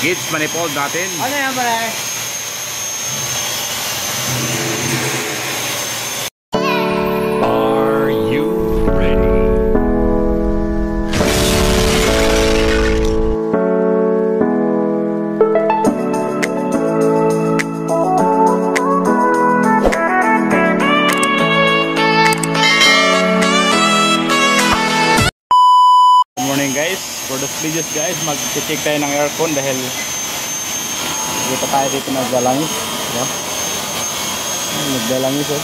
gauge manifold natin. Ano yan pala? Are you ready? Good morning guys. For the videos guys, mag-check tayo ng aircon dahil dito tayo dito naglalangis. Diba? Naglalangis oh.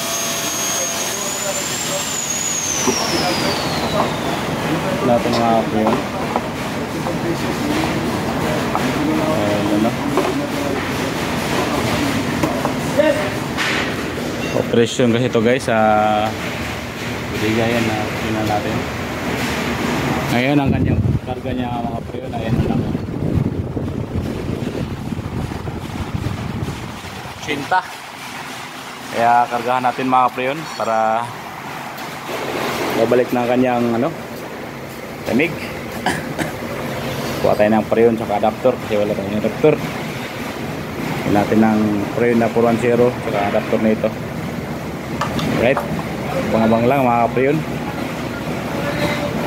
Natin mga ako yun. Ano? Operation kasi ito guys sa bigayan na pina natin. Ngayon ang kanyang karga niya mga preyon. Ayan na lang. Cinta. Kaya kargahan natin mga preyon para babalik na kanyang ano, lamig. Kuha tayo ng preyon sa adapter kasi wala tayong adapter. Kuha natin ng preyon na 410 sa adapter na ito. Right, abang-abang lang mga preyon.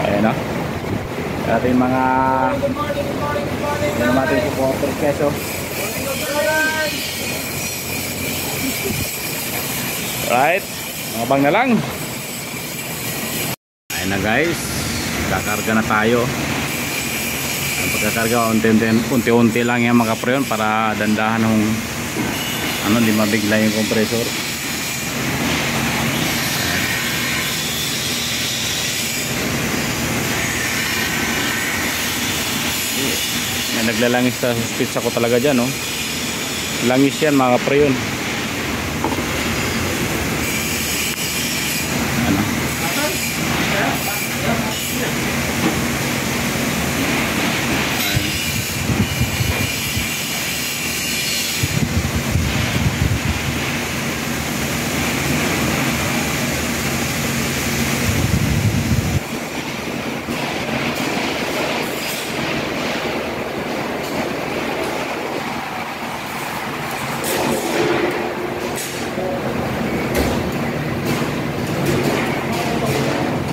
Ayan o. Ating mga ano natin supporter keso. Right, abang na lang. Ayan na guys, kakarga na tayo. Ang pagkakarga unti-unti lang yan mga preyon para dandahan ng ano, di mabigla yung compressor. May naglalangis sa speech ako talaga dyan oh. Langis yan mga preyon. Ano?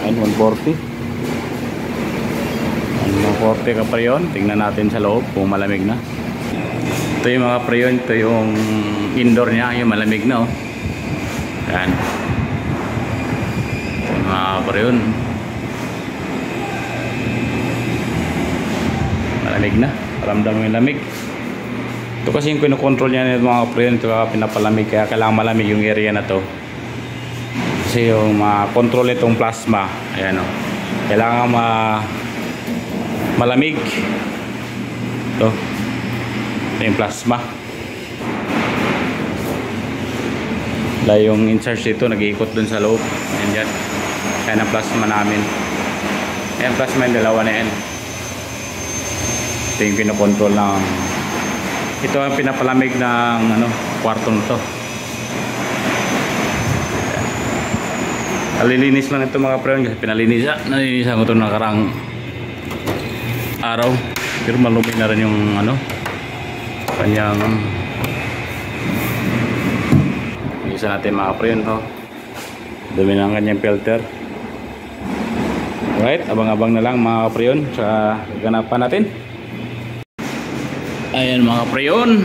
Ayan, 140. 140 ka preyon. Tingnan natin sa loob kung malamig na. Ito yung mga preyon. Ito yung indoor niya. Yung malamig na oh. Ayan. Ito yung mga preyon. Malamig na. Paramdam mo yung lamig. Ito kasi yung kinokontrol niya ng mga preyon. Ito pinapalamig. Kaya kailangan malamig yung area na to. Kasi yung ma-control itong plasma, ayan o, kailangan malamig ito yung plasma. Dahil yung in-charge dito nag-iikot dun sa loob. Ayan dyan, ayan ang plasma namin. Ayan plasma yung dalawa na yan. Ito yung pinokontrol ng, ito ang pinapalamig ng ano, kwartong to. Nalilinis lang ito mga preyon kasi nalinisan ko ito nakarang araw, pero malumi na rin yung ano, kanyang isa natin mga preyon to. Dumi na ang kanyang filter. Right, abang-abang na lang mga preyon sa ganapan natin. Ayan mga preyon,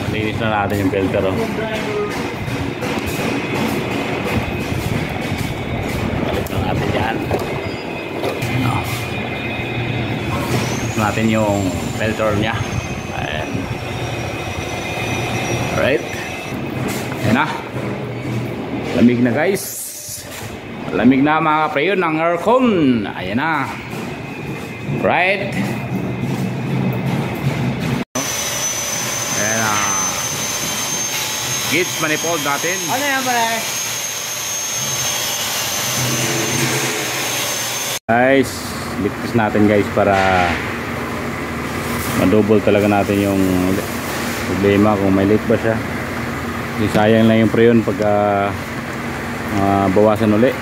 nalinis na natin yung filter oh. Natin yung filter niya. Ayan. Alright, ayan na, lamig na guys, lamig na mga preyon ng aircon. Ayan na, right. Ayan na, gauge manifold natin. Ano yan pala? Guys, lipas natin guys para madouble talaga natin yung problema kung may leak ba siya. Kasi sayang lang yung preyon pagka bawasan uli.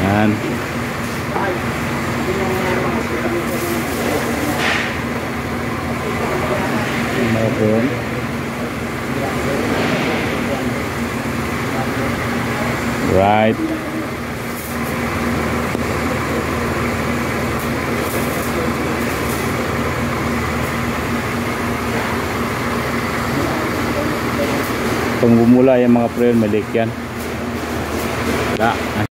Ayan. light. Pag bumula yung mga pre, malik yan. Wala.